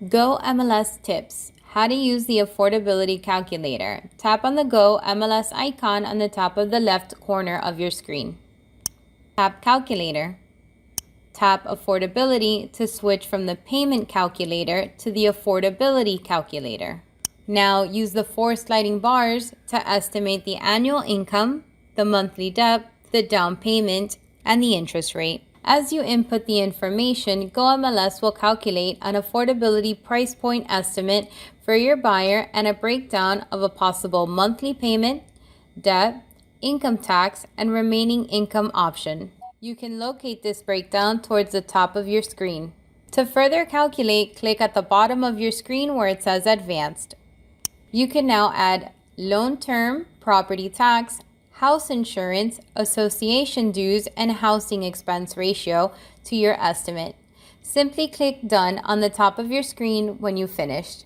Go MLS tips. How to use the Affordability Calculator. Tap on the Go MLS icon on the top of the left corner of your screen. Tap Calculator. Tap Affordability to switch from the Payment Calculator to the Affordability Calculator. Now use the 4 sliding bars to estimate the annual income, the monthly debt, the down payment, and the interest rate. As you input the information, Go MLS will calculate an affordability price point estimate for your buyer and a breakdown of a possible monthly payment, debt, income tax, and remaining income option. You can locate this breakdown towards the top of your screen. To further calculate, click at the bottom of your screen where it says Advanced. You can now add loan term, property tax, house insurance, association dues, and housing expense ratio to your estimate. Simply click Done on the top of your screen when you've finished.